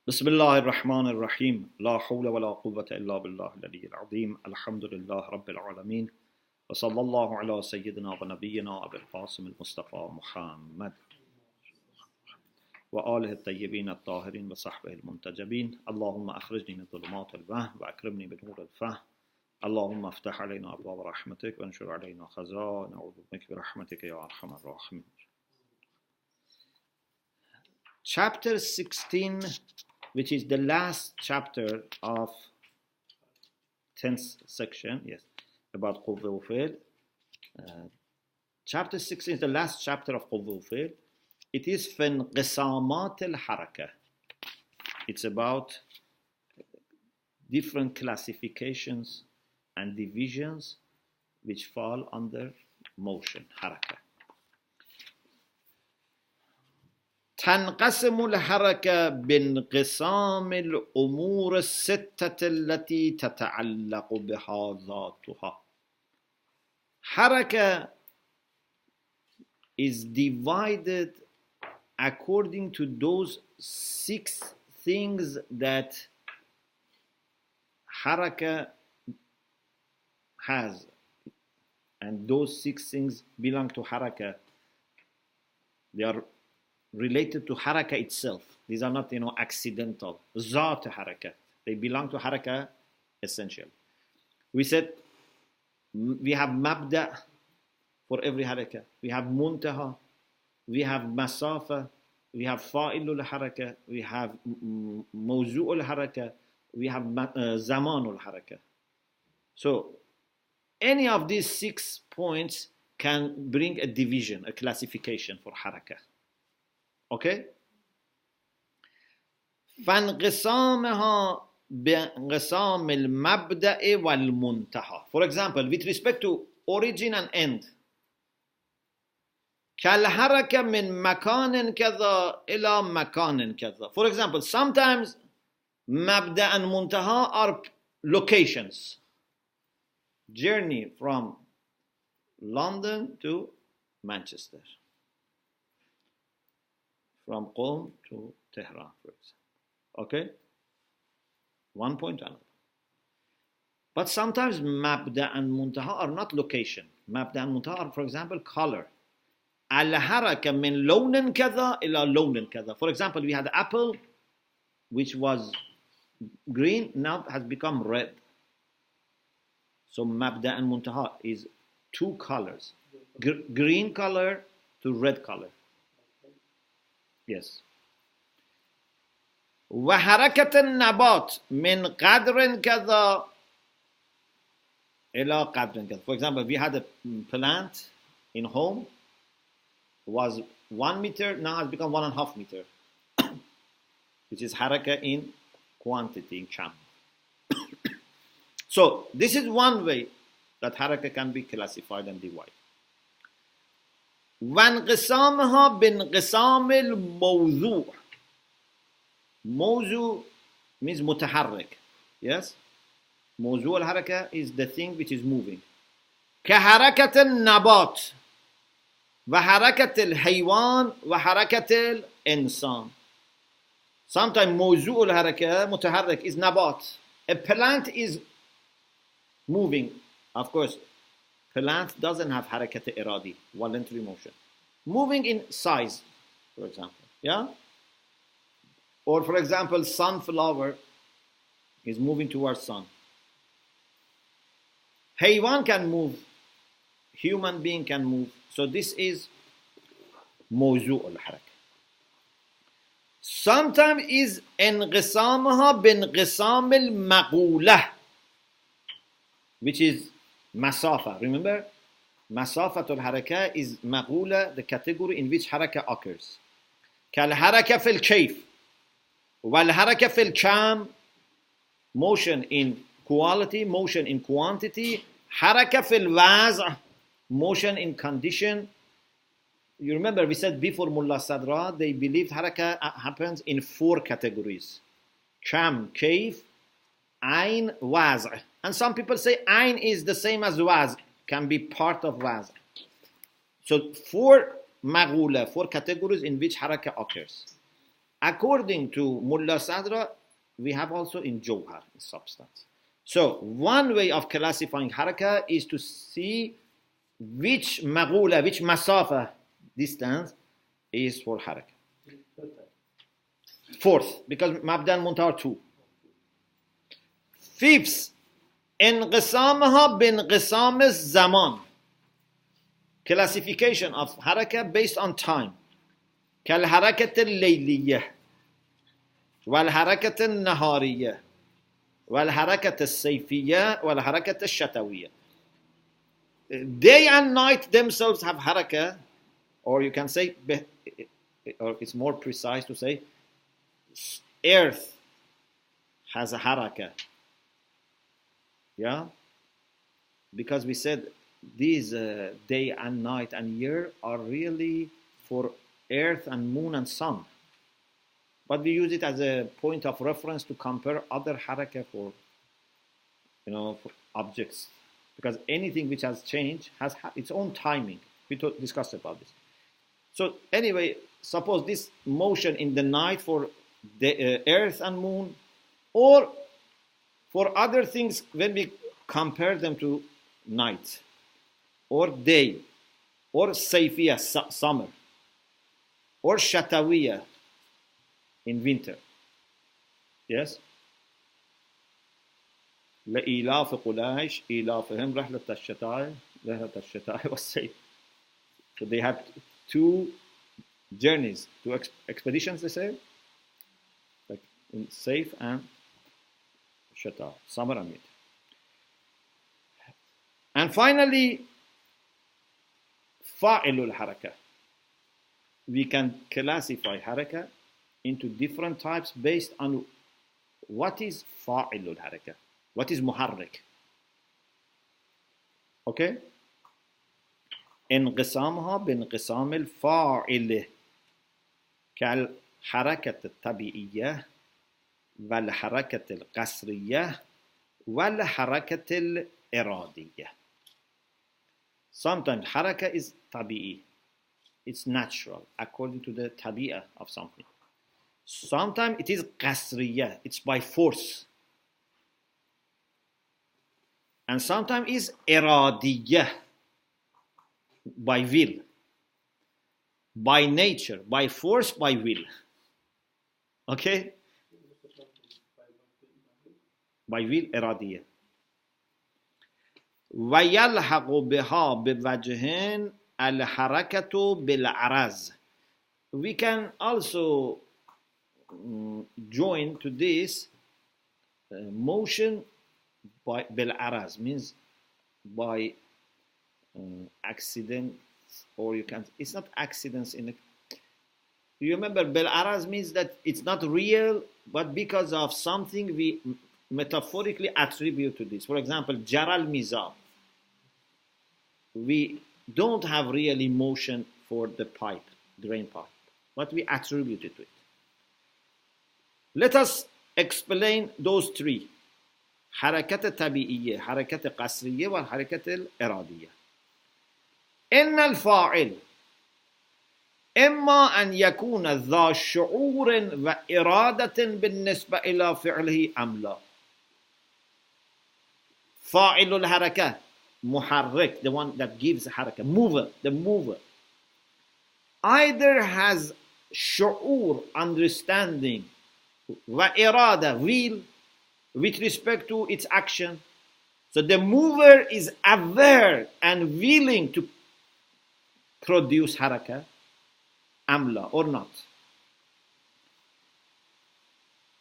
بسم الله الرحمن الرحيم لا حول ولا قوة إلا بالله العلي العظيم الحمد لله رب العالمين وصلى الله على سيدنا ونبينا أبي القاسم المصطفى محمد وآله الطيبين الطاهرين وصحبه المنتجبين اللهم أخرجني من ظلمات الوهم وأكرمني بنور الفهم اللهم افتح علينا أبواب رحمتك وانشر علينا خزائن عظمتك برحمتك يا أرحم الراحمين. Chapter 16, which is the last chapter of 10th section, yes, about Qudwa Fi'l. Chapter 16 is the last chapter of Qudwa Fi'l. It is في انقسامات الحركة. It's about different classifications and divisions which fall under motion, حركة. تنقسم الحركة بانقسام الأمور الستة التي تتعلق بها ذاتها. حركة is divided according to those 6 things that حركة has, and those 6 things belong to حركة. They are related to haraka itself. These are not, accidental. Zat haraka. They belong to haraka essentially. We said we have mabda for every haraka. We have muntaha. We have masafa. We have fa'ilul haraka. We have mawzu'ul haraka. We have zamanul haraka. So any of these 6 points can bring a division, a classification for haraka. Okay? فانقسامها بانقسام المبدأ والمنتهى. For example, with respect to origin and end. كالحركة من مكان كذا إلى مكان كذا. For example, sometimes مبدأ and muntaha are locations. Journey from London to Manchester. From Qom to Tehran, for example. Okay? One point to another. But sometimes mabda and muntaha are not location. Mabda and muntaha are, for example, color. Al-haraka min lawnin kadha ila lawnin kadha. For example, we had the apple, which was green, now has become red. So mabda and muntaha is 2 colors. Green color to red color. Yes. وحركة النبات من قدر كذا إلى قدر كذا. For example, we had a plant in home, was 1 meter, now has become 1.5 meter, which is haraka in quantity, in cham. So this is one way that haraka can be classified and divided. وانقسامها بانقسام الموضوع. موضوع means متحرك. Yes? موضوع الحركة is the thing which is moving. كحركة النبات وحركة الحيوان وحركة الإنسان. Sometimes موضوع الحركة متحرك is نبات. A plant is moving. Of course, plant doesn't have harakat iradi, voluntary motion. Moving in size, for example. Yeah? Or for example, sunflower is moving towards sun. Haywan can move. Human being can move. So this is mawzu' al-haraka. Sometimes is انقسامها بانقسام المقولة, which is Masafa. Remember? Masafatul haraka is maqula, the category in which haraka occurs. Kal haraka fil kayf. Wal haraka fil kam. Motion in quality, motion in quantity. Haraka fil waz'. Motion in condition. You remember we said before Mullah Sadra, they believed haraka happens in 4 categories. Kam, kayf, ayn, waz'. And some people say ayn is the same as waz, can be part of waz. So 4 maghula, 4 categories in which haraka occurs. according to Mullah Sadra, we have also in Jawhar, in substance. So one way of classifying haraka is to see which maghula, which masafa, distance, is for haraka. Fourth, because mabda al-muntaha are 2. Fifth, انقسامها بانقسام الزمان. Classification of haraka based on time. كالحركة الليلية والحركة النهارية والحركة الصيفية والحركة الشتوية. Day and night themselves have haraka, or you can say, or it's more precise to say, earth has a haraka. Yeah? Because we said these day and night and year are really for earth and moon and sun. But we use it as a point of reference to compare other haraka for, for objects. Because anything which has changed has its own timing. We discussed about this. So anyway, suppose this motion in the night for the earth and moon, or for other things when we compare them to night, or day, or sayfiya, summer, or shatawiya, in winter. Yes? لإيلاف قريش إيلافهم رحلة الشتاء والصيف. So they had 2 journeys, 2 expeditions, they say, like in Saif and Shata, summer and winter. And finally, fa'ilul haraka. We can classify haraka into different types based on what is fa'ilul haraka, what is muharrik. Okay? انقسامها بانقسام الفاعل كالحركة الطبيعية والحركة القصرية والحركة الإرادية. Sometimes haraka is tabi'i, it's natural according to the tabi'ah of something. Sometimes it is qasriya, it's by force. And sometimes it's iradiyah, by will, by nature, by force, by will. Okay? By will, iradiyah. وَيَلْحَقُ بِهَا بِوَجْهٍ الْحَرَكَةُ بِالْعَرَزِ. We can also join to this motion by bil-araz, means by accident, or you can, it's not accidents in you remember bil-araz means that it's not real, but because of something we metaphorically attribute to this. For example, jaral mizab, we don't have real emotion for the pipe, drain pipe, but we attribute it to it. Let us explain those 3. حركة طبيعية، حركة قصرية، والحركة الإرادية. إن الفاعل إما أن يكون ذا شعور وإرادة بالنسبة إلى فعله أم لا. فاعل الحركة محرك, the one that gives حركة, mover, the mover, either has شعور, understanding, وإرادة, will, with respect to its action. So the mover is aware and willing to produce haraka, amla, or not.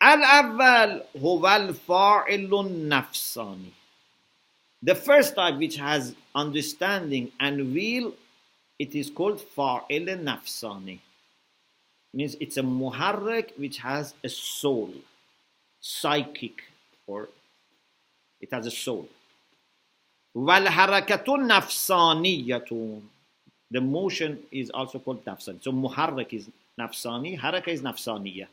Al-awwal huwa al-fa'ilu nafsani. The first type, which has understanding and will, it is called fa'il nafsani. Means it's a muharrak which has a soul, psychic, or it has a soul. وَالْحَرَكَةُ نَفْسَانِيَّةٌ. The motion is also called nafsani. So muharrak is nafsani, haraka is nafsaniyya.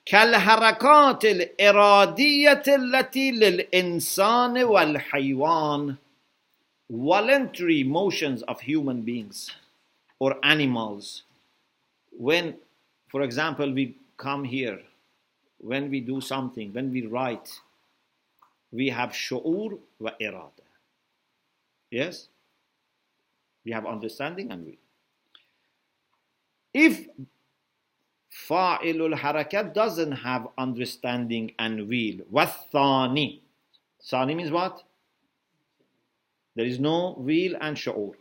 كالحركات الإرادية التي للإنسان والحيوان. Voluntary motions of human beings or animals. When, For example, we come here, when we do something, when we write, we have shu'ur wa irada. Yes? We have understanding and will. If fa'ilul harakat doesn't have understanding and will, wathani. Thani means what? There is no will and shu'ur.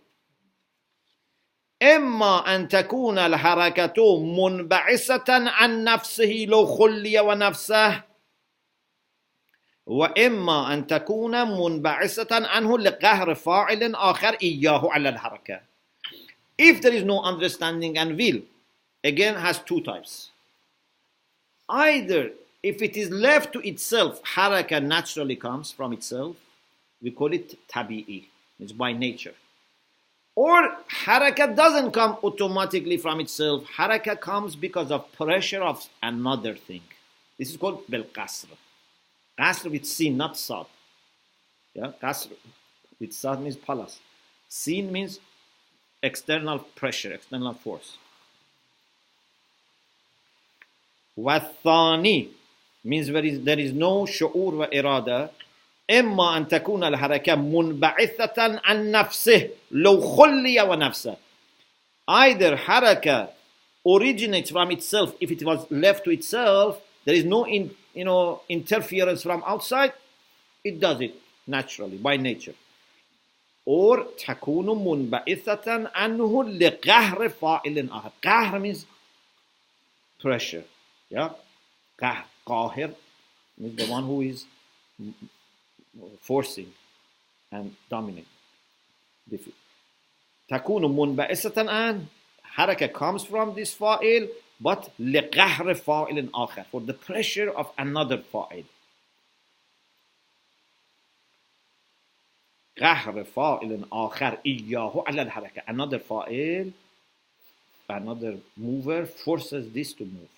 إما أن تكون الحركة منبعثة عن نفسه لو خلي ونفسه وإما أن تكون منبعثة عنه لقهر فاعل آخر إياه على الحركة. If there is no understanding and will, again has two types. Either if it is left to itself, haraka naturally comes from itself, we call it tabi'i, it's by nature. Or haraka doesn't come automatically from itself, haraka comes because of pressure of another thing. This is called bil qasr. Qasr with sin, not sad. Yeah, qasr with sad means palace. Sin means external pressure, external force. Wathani means there is no shu'ur wa irada. إما أن تكون الحركة منبعثة عن نفسه لو خلي ونفسه. Either haraka originates from itself. If it was left to itself, there is no interference from outside. It does it naturally by nature. Or تكون منبعثة عنه لقهر فاعل آخر. قهر means pressure. Yeah, قاهر means the one who is forcing and dominating. تكون منبعثة عن. Haraka comes from this fa'il, but لقهر فاعل آخر, for the pressure of another fa'il. قهر فاعل آخر إياه على الحركة. Another fa'il, another mover forces this to move.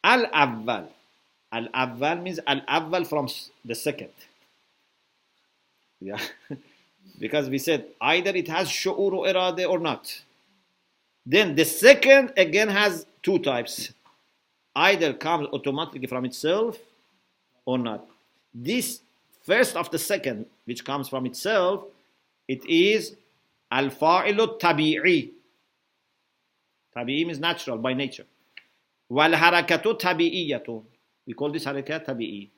Al-awwal. Al-awwal means al-awwal from the second. Yeah. Because we said either it has shu'ur or irade or not. Then the second again has two types. Either comes automatically from itself or not. This first of the second, which comes from itself, it is al-fa'ilu tabi'i. Tabi'i means natural, by nature. Wal-harakatu tabi'iyatu. We call this harakat tabi'i,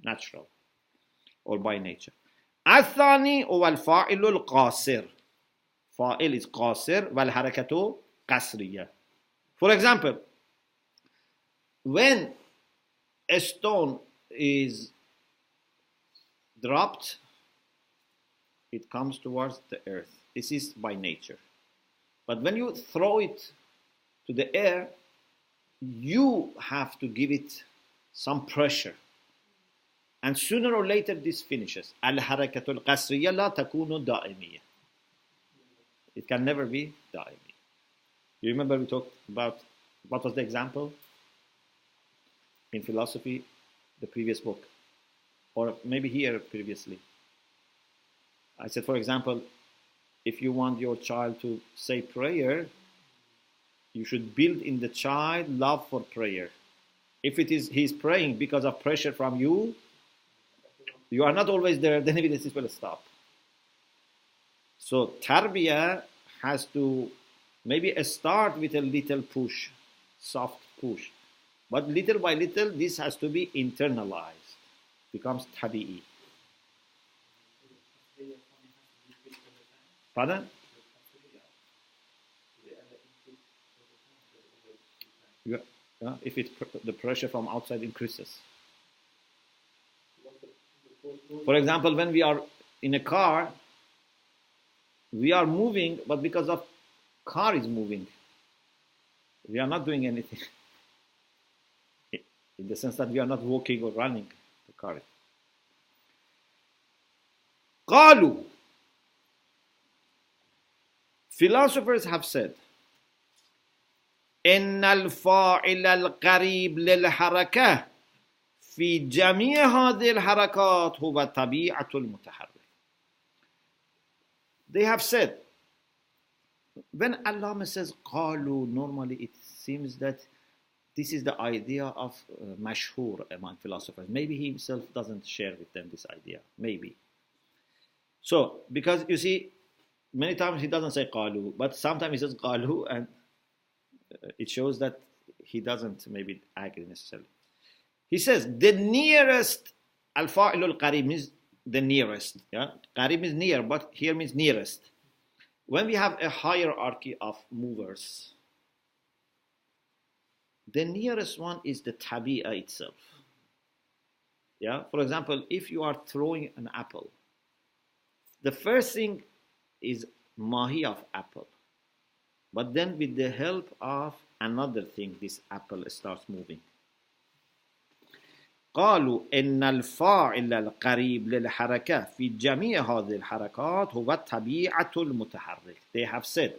natural, or by nature. Al-thani wal-fa'ilu al-qasir. Fa'il is qasir, wal-harakatu qasriya. For example, when a stone is dropped, it comes towards the earth. This is by nature. But when you throw it to the air, you have to give it some pressure. And sooner or later this finishes. Al-harakatul qasriya la takunu da'imiyya. It can never be da'imi. You remember we talked about, what was the example? In philosophy, the previous book. Or maybe here previously. I said, for example, if you want your child to say prayer, you should build in the child love for prayer. If it is he's praying because of pressure from you, you are not always there, then evidence will stop. So tarbiyah has to maybe start with a little push, soft push. But little by little, this has to be internalized, becomes tabi'i. Pardon? Yeah, if the pressure from outside increases. For example, when we are in a car, we are moving, but because of car is moving, we are not doing anything. In the sense that we are not walking or running the car. قالوا. Philosophers have said, إن الفاعل القريب للحركة في جميع هذه الحركات هو طبيعة المتحرك. They have said, when Allah says قالوا, normally it's seems that this is the idea of mashhur among philosophers. Maybe he himself doesn't share with them this idea. Maybe. So, because you see, many times he doesn't say qalu, but sometimes he says qalu, and it shows that he doesn't maybe agree necessarily. He says the nearest al-fa'ilul qarib means the nearest. Yeah, qarib means near, but here means nearest. When we have a hierarchy of movers, the nearest one is the tabi'ah itself. Yeah, for example, if you are throwing an apple, the first thing is mahi of apple. But then with the help of another thing, this apple starts moving. قالوا إن الفاعل القريب للحركة في جميع هذه الحركات هو الطبيعة المتحرك. They have said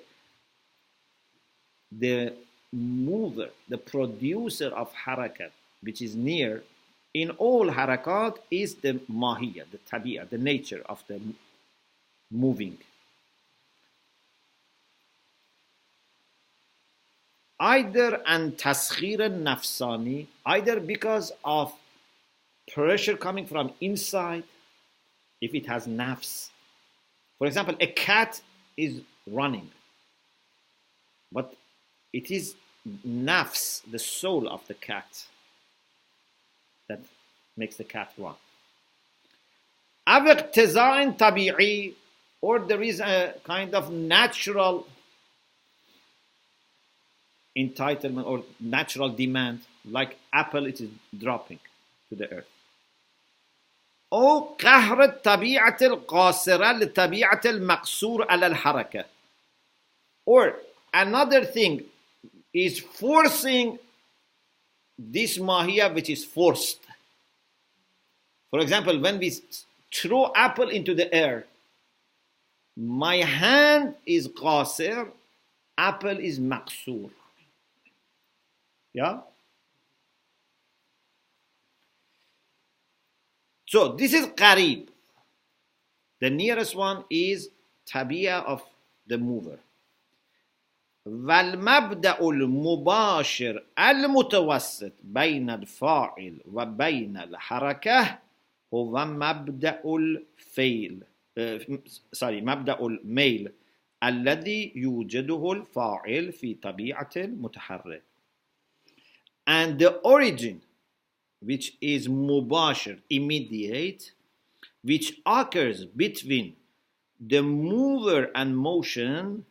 the mover, the producer of harakat, which is near, in all harakat is the mahiyya, the tabi'ah, the nature of the moving. Either an taskhir nafsani, either because of pressure coming from inside, if it has nafs. For example, a cat is running, but it is nafs, the soul of the cat, that makes the cat run. Aviqtiza'in tabi'i, or there is a kind of natural entitlement or natural demand, like apple, it is dropping to the earth. أو قهر الطبيعة القاصرة للطبيعة المقصور على الحركة. Or another thing is forcing this mahiyya which is forced. For example, when we throw apple into the air, my hand is qasir, apple is maqsur. Yeah? So this is qarib. The nearest one is tabi'ah of the mover. والمبدأ المباشر المتوسط بين الفاعل وبين الحركة هو مبدأ الفيل مبدأ الميل الذي يوجده الفاعل في طبيعة المتحرك. And the origin, which is mubashir, immediate, which occurs between the mover and motion,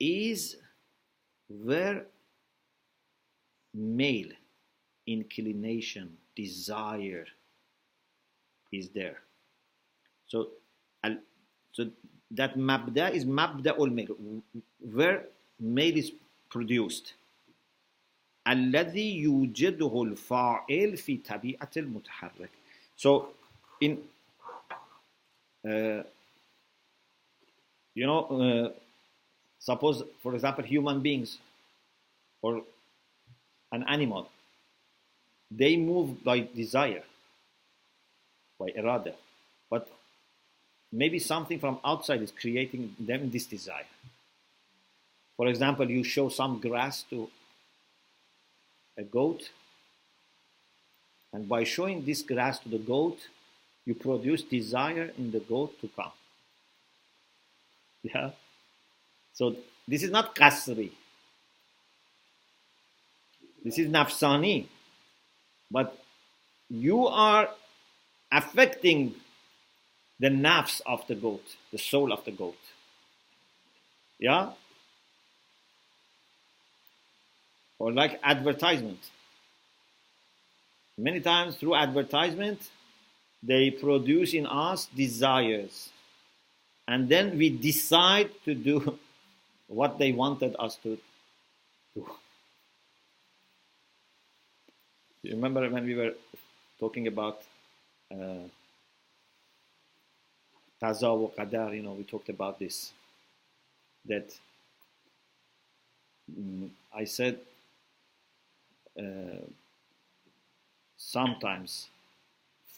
is where male inclination, desire is there. So that mabda is mabda'ul male, where male is produced. الذي يوجده الفاعل في طبيعة المتحرك. So in suppose, for example, human beings or an animal, they move by desire, by irada, but maybe something from outside is creating them this desire. For example, you show some grass to a goat, and by showing this grass to the goat, you produce desire in the goat to come. Yeah. So this is not qasri. This is nafsani. But you are affecting the nafs of the goat, the soul of the goat. Yeah? Or like advertisement. Many times through advertisement, they produce in us desires. And then we decide to do what they wanted us to do. You remember when we were talking about Qaza wa Qadar, we talked about this. That I said sometimes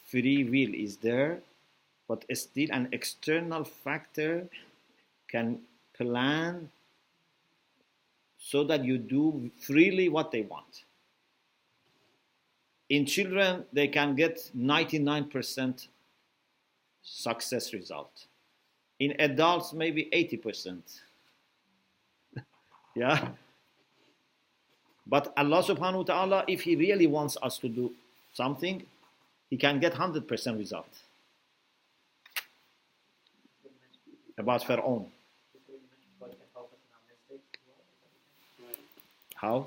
free will is there, but still an external factor can plan so that you do freely what they want. In children, they can get 99% success result. In adults, maybe 80%. Yeah. But Allah subhanahu wa ta'ala, if He really wants us to do something, He can get 100% result. About Fir'aun. How?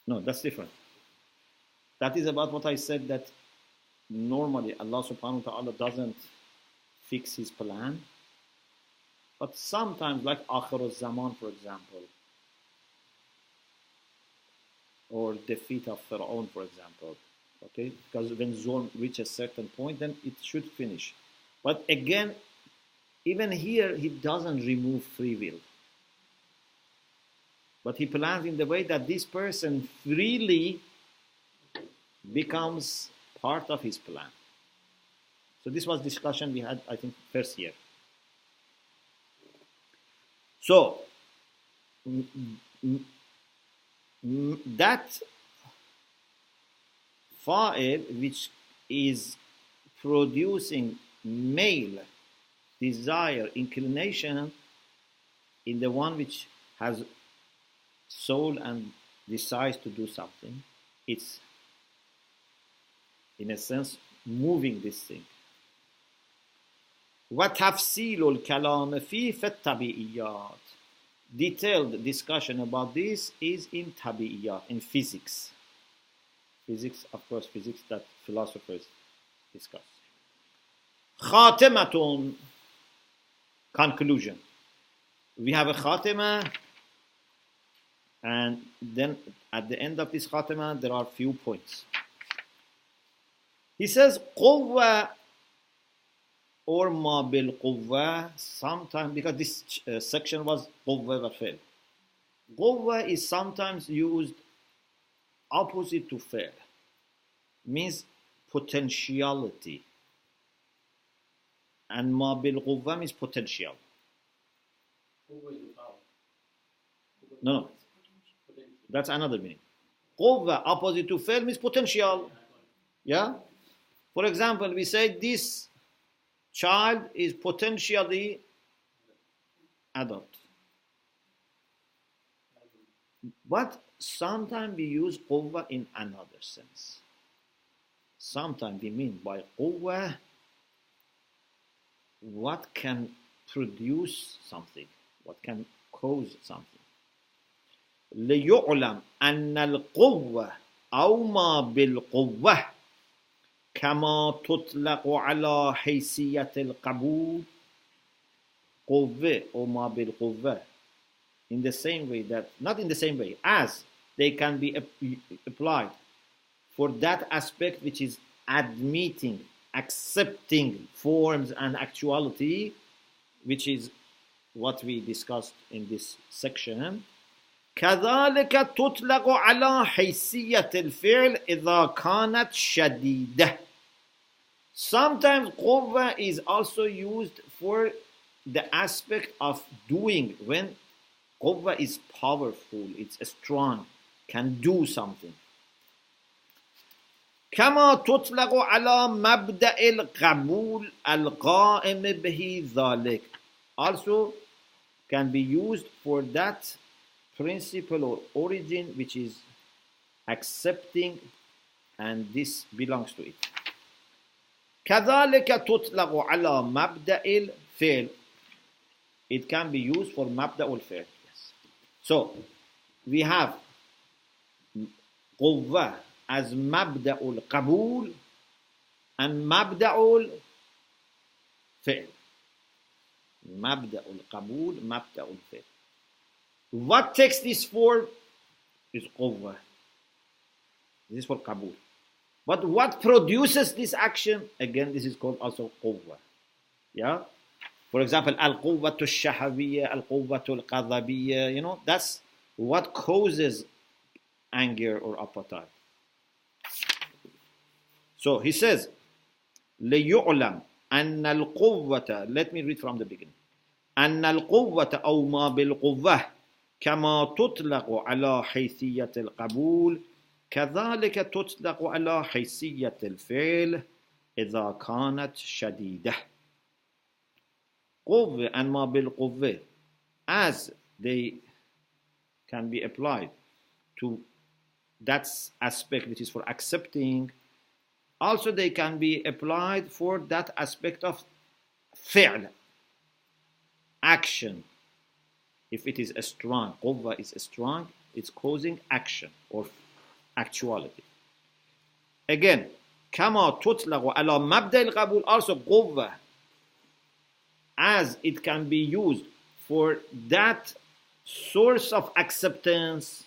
No, that's different. That is about what I said, that normally Allah subhanahu wa ta'ala doesn't fix His plan. But sometimes, like Akhir al-Zaman, for example, or defeat of Fir'aun, for example, okay? Because when Zulm reaches a certain point, then it should finish. But again, even here, He doesn't remove free will. But He plans in the way that this person freely becomes part of His plan. So this was discussion we had, I think, first year. So, that fa'il which is producing male desire, inclination in the one which has soul and decides to do something, it's in a sense moving this thing. وَتَفْسِيلُ الْكَلَامِ فِي فَالتَّبِئِيَّاتِ. Detailed discussion about this is in tabi'iyat, in physics. Physics, of course, physics that philosophers discuss. Khatimatun, conclusion. We have a khatima, and then at the end of this khatima, there are few points. He says, قوة or ma bil quwwa, sometimes, because this section was quwwa wa fi'l. Quwwa is sometimes used opposite to fi'l, means potentiality, and ma bil quwwa means potential. No, that's another meaning. Quwwa opposite to fi'l means potential. Yeah. For example, we say this child is potentially adult. But sometimes we use quwwa in another sense. Sometimes we mean by quwwa what can produce something, what can cause something. ليعلم أن القوة أو ما بالقوة كما تطلق على حيثية القبول قوة or ما بالقوة, in the same way that, not in the same way, as they can be applied for that aspect which is admitting, accepting forms and actuality, which is what we discussed in this section. كذلك تطلق على حيثية الفعل إذا كانت شديدة. Sometimes قوة is also used for the aspect of doing, when قوة is powerful, it's strong, can do something. كما تطلق على مبدأ القبول القائم به ذلك. Also can be used for that principle or origin which is accepting, and this belongs to it. كذلك تطلق على مبدأ الفعل. It can be used for مبدأ الفعل. Yes. So we have قوة as مبدأ القبول and مبدأ الفعل. مبدأ القبول مبدأ الفعل. What takes this form is قوة. This is for qabul. But what produces this action? Again, this is called also قوة. Yeah? For example, al-quwwatu al-shahawiyya, al-quwwatu al-qadhabiyya, you know, that's what causes anger or appetite. So he says, ليعلم أن القوة, let me read from the beginning. أن القوة أو ما بالقوة كما تطلق على حيثية القبول كذلك تطلق على حيثية الفعل إذا كانت شديدة. قوة and ما بالقوة, as they can be applied to that aspect which is for accepting, also they can be applied for that aspect of fi'l, action. If it is a strong, قوة is strong, it's causing action or actuality. Again, كما تطلق على مبدأ القبول, also قوة, as it can be used for that source of acceptance.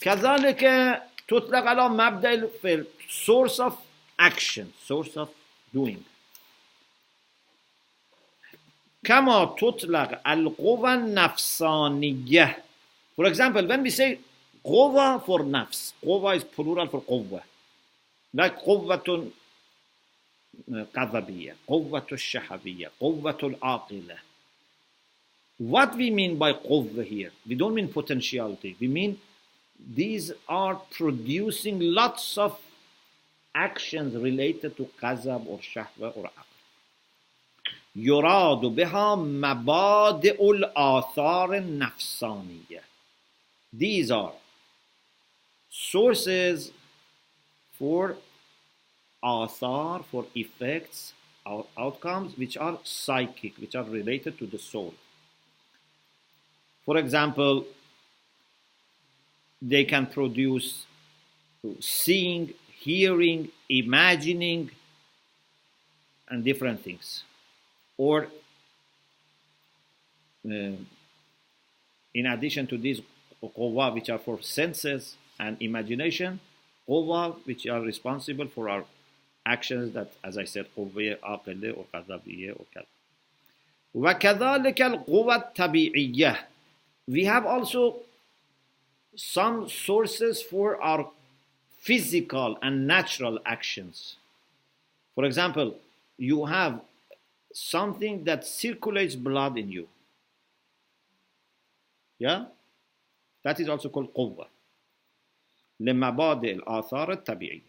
كذلك تطلق على مبدأ الفعل, source of action, source of doing. كما تطلق القوة النفسانية. For example, when we say قوة for nafs, قوة is plural for قوة, like قوة قذبية, قوة الشهوية, قوة العاقلة. What we mean by قوة here? We don't mean potentiality. We mean these are producing lots of actions related to قذب or شهوة or عقل. يراد بها مبادئ الآثار النفسانية. These are sources for آثار, for effects, outcomes which are psychic, which are related to the soul. For example, they can produce seeing, hearing, imagining, and different things. Or in addition to these قوة which are for senses and imagination, قوة which are responsible for our actions, that, as I said, قوة عاقلة or قذبية or كذا. وكذلك القوة الطبيعية. We have also some sources for our physical and natural actions. For example, you have something that circulates blood in you. Yeah? That is also called قوة. لمبادئ الآثار الطبيعية.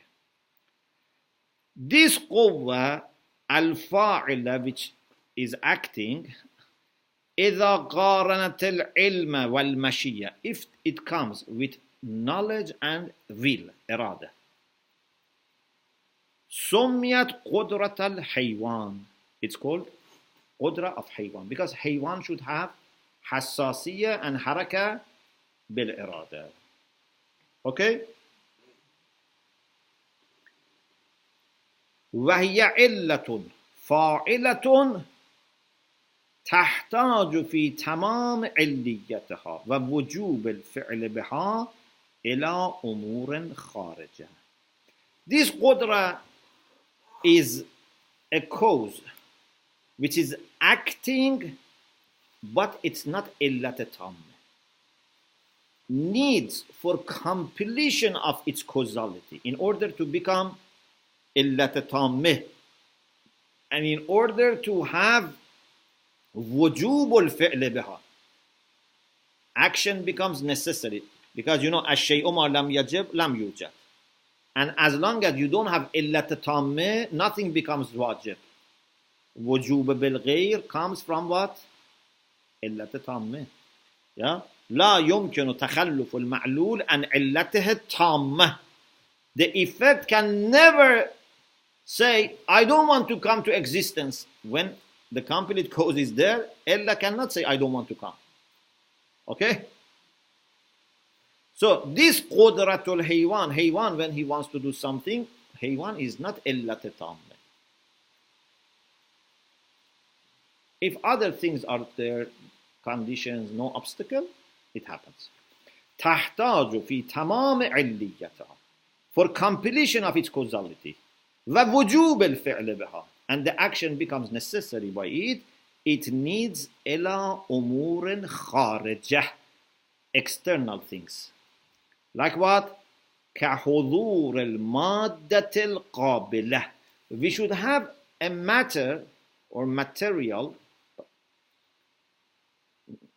This قوة الفاعلة which is acting, إذا قارنت العلم والمشيئة, if it comes with knowledge and will, إرادة. سميت قدرة الحيوان. It's called قدرة of حيوان because حيوان should have حساسية and حركة بالإرادة. Okay? وهي علة فاعلة تحتاج في تمام عليتها ووجوب الفعل بها إلى أمور خارجة. This قدرة is a cause which is acting, but it's not علة تامة. Needs for completion of its causality in order to become علة تامة, and in order to have وجوب الفعل بها, action becomes necessary because you know الشيء ما لم يجب لم يوجد, and as long as you don't have علة تامة, nothing becomes واجب. وجوب بالغير comes from what? علة تامة. Yeah? لا يمكن تخلف المعلول عن علته التامة. The effect can never say, I don't want to come to existence. When the complete cause is there, Allah cannot say, I don't want to come. Okay? So this qudratul haywan, when he wants to do something, haywan is not illat tamma. If other things are there, conditions, no obstacle, it happens. تحتاج في تمام عليتها, for completion of its causality. ووجوب الفعل بها, and the action becomes necessary by it. It needs إلى أمور خارجة, external things. Like what? كحضور المادة القابلة. We should have a matter or material,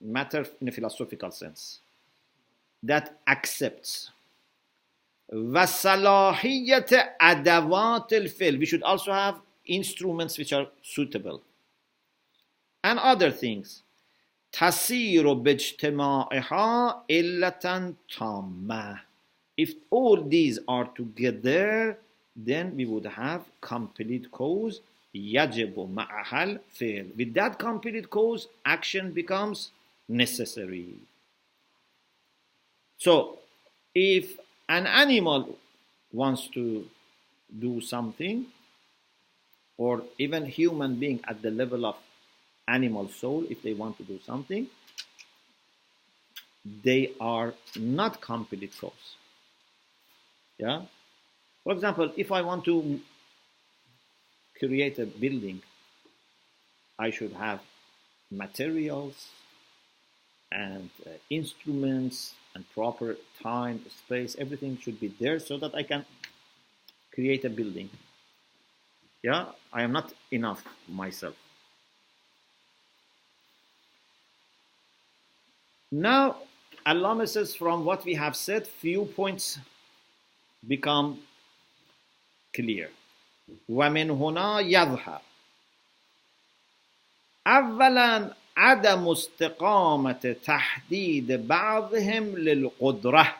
matter in a philosophical sense, that accepts وصلاحية أدوات الفعل. We should also have instruments which are suitable and other things. تسير باجتماعها إلة تامة. If all these are together, then we would have complete cause. يجب معها الفعل. With that complete cause, action becomes necessary. So, if an animal wants to do something, or even human being at the level of animal soul, if they want to do something, they are not complete cause. Yeah? For example, if I want to create a building, I should have materials and instruments and proper time, space, everything should be there so that I can create a building. Yeah, I am not enough myself. Now, Allah says, from what we have said, few points become clear. وَمِنْ هُنَا يَظْهَرُ أولا عدم استقامة تحديد بعضهم للقدرة.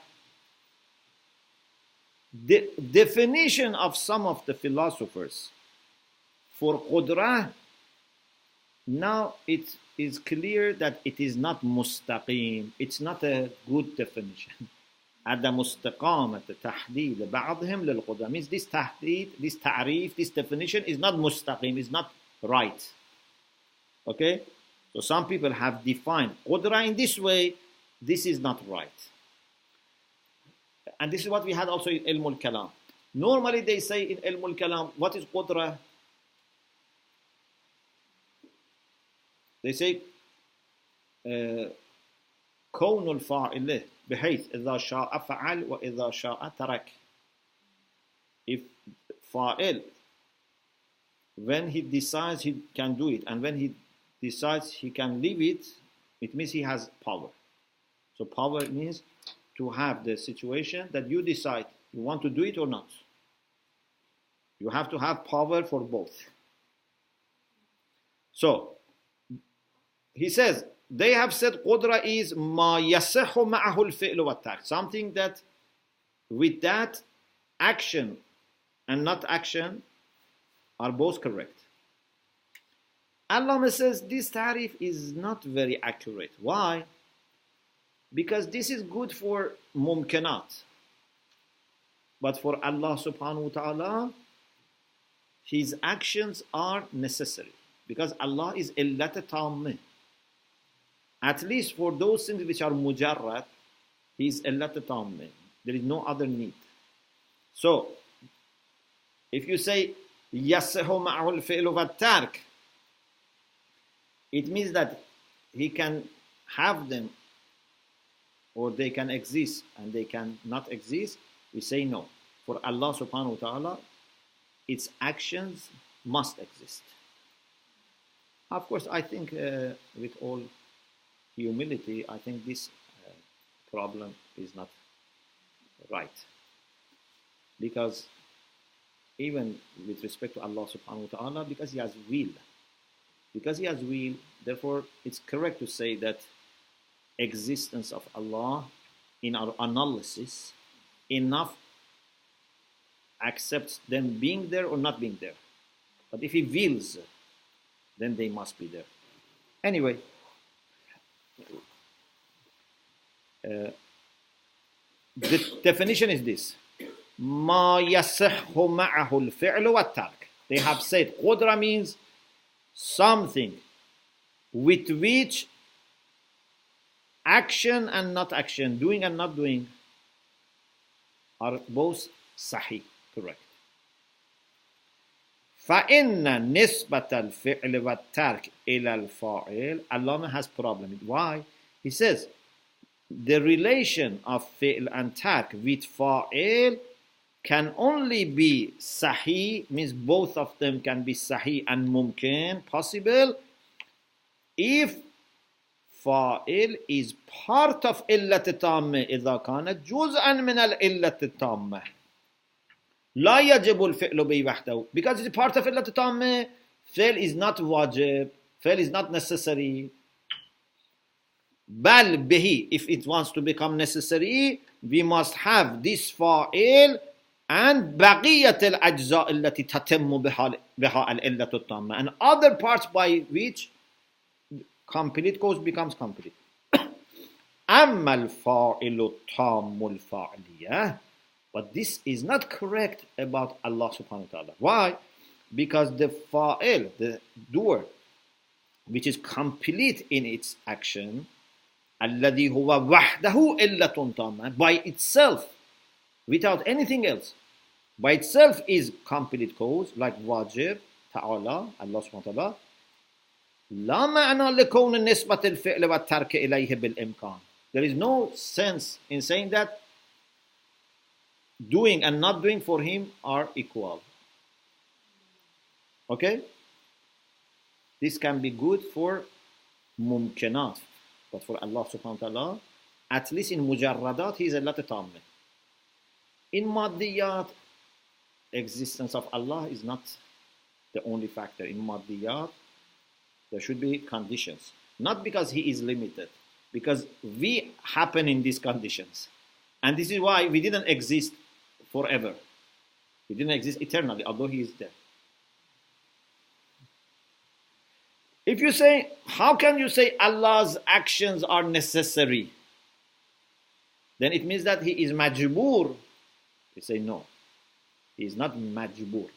The definition of some of the philosophers for قدرة, now it is clear that it is not mustaqim. It's not a good definition. عدم استقامة تحديد بعضهم للقدرة means this تحديد, this تعريف, this definition is not mustaqim, is not right. Okay? So some people have defined qudra in this way. This is not right. And this is what we had also in Ilm al-Kalam. Normally they say in Ilm al-Kalam, what is qudra? They say كون الفاعل له بحيث إذا شاء فعل وإذا شاء ترك. If fa'il, when he decides he can do it, and when he decides he can leave it, it means he has power. So power means to have the situation that you decide you want to do it or not. You have to have power for both. So he says, they have said qudra is ما يصح معه الفعل والترك, something that with that action and not action are both correct. Allah says this tarif is not very accurate. Why? Because this is good for mumkinat. But for Allah subhanahu wa ta'ala, His actions are necessary. Because Allah is illat tammah. At least for those things which are mujarrad, He is illat tammah. There is no other need. So, if you say, يَصِحُ مَعَهُ الْفِعْلُ وَالتَّرْكُ, it means that He can have them, or they can exist and they can not exist. We say no. For Allah subhanahu wa ta'ala, its actions must exist. Of course, I think with all humility, I think this problem is not right. Because even with respect to Allah subhanahu wa ta'ala, because He has will. Because He has will, therefore it's correct to say that existence of Allah in our analysis enough accepts them being there or not being there. But if He wills, then they must be there. Anyway, the definition is this. ما يصح معه الفعل والترك. They have said qudra means something with which action and not action, doing and not doing, are both sahih, correct. فإن نسبة الفعل والترك إلى الفاعل, Allah has problem. Why? He says the relation of fi'l and tark with fa'il can only be sahih, means both of them can be sahih and mumkin, possible, if fa'il is part of illat tamma إذا كانت جزءا من الإلة التامة. لا يجب الفعل به وحده, because it's part of illat tamma. Fail is not wajib, fail is not necessary. Bal bihi, if it wants to become necessary, we must have this fa'il and بقية الأجزاء التي تتم بها العلة التامة, and other parts by which complete cause becomes complete. أما الفاعل التام الفاعلية, but this is not correct about Allah subhanahu wa ta'ala. Why? Because the fa'il, the doer, which is complete in its action, الذي هو وحده إلة تامة, by itself, without anything else, by itself is complete cause, like wajib, ta'ala, Allah subhanahu wa ta'ala. لا معنى لكون النسبة الفعل والترك إليه بالإمكان. There is no sense in saying that doing and not doing for him are equal. Okay? This can be good for mumkinat, but for Allah subhanahu wa ta'ala, at least in mujarradat, he is allat tamma. In maddiyat, existence of Allah is not the only factor. In maddiyat, there should be conditions. Not because he is limited, because we happen in these conditions. And this is why we didn't exist forever. We didn't exist eternally, although he is there. If you say, how can you say Allah's actions are necessary? Then it means that he is majbur. We say no. He is not majbur.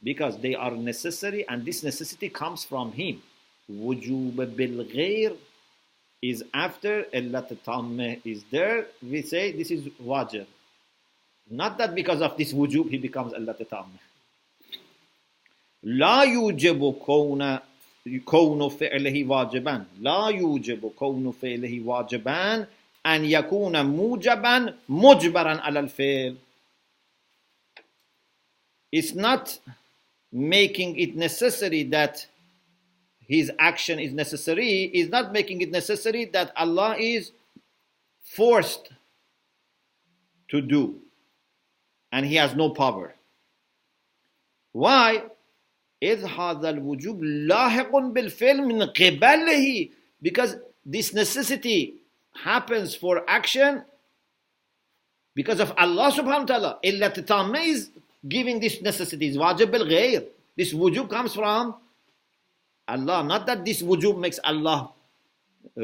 Because they are necessary, and this necessity comes from him. Wujub bil ghair is after illat tammah is there. We say this is wajib. Not that because of this wujub he becomes illat tammah. La yujibu كون فعله واجبا لا يوجب كون فعله واجبا أن يكون موجبا مجبرا على الفعل. It's not making it necessary that his action is necessary, is not making it necessary that Allah is forced to do and he has no power. Why? إذ هذا الوجوب لاحق بالفعل من قبله, because this necessity happens for action because of Allah subhanahu wa ta'ala. Illat tamma is giving this necessity, is wajib bil ghair. This wujub comes from Allah, not that this wujub makes Allah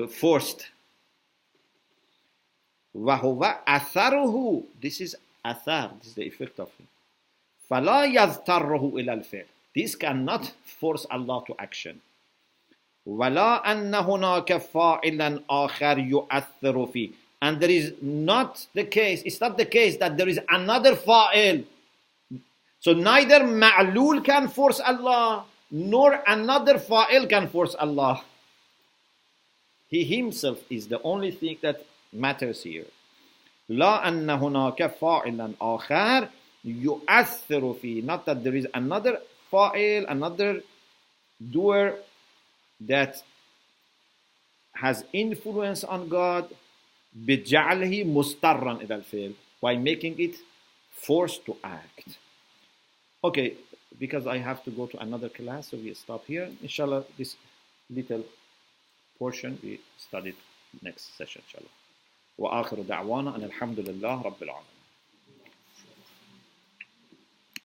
forced. وهو أثره, this is athar, this is the effect of it. فلا يضطره إلى الفعل. This cannot force Allah to action. وَلَا أَنَّ هُنَاكَ فَاعِلًا آخَرْ يُؤَثِّرُ فِيهِ. And there is not the case, it's not the case that there is another fa'il. So neither ma'lul can force Allah, nor another fa'il can force Allah. He himself is the only thing that matters here. لَا أَنَّ هُنَاكَ فَاعِلًا آخَرْ يُؤَثِّرُ فِيهِ. Not that there is another fa'il, another doer that has influence on God, بِجَعْلِهِ مُسْتَرًّا إِلَى الْفِعْلِ, by making it forced to act. Okay, because I have to go to another class, so we stop here. Inshallah, this little portion we studied next session, inshallah. وآخر دعوانا أن الحمد لله رب العالمين.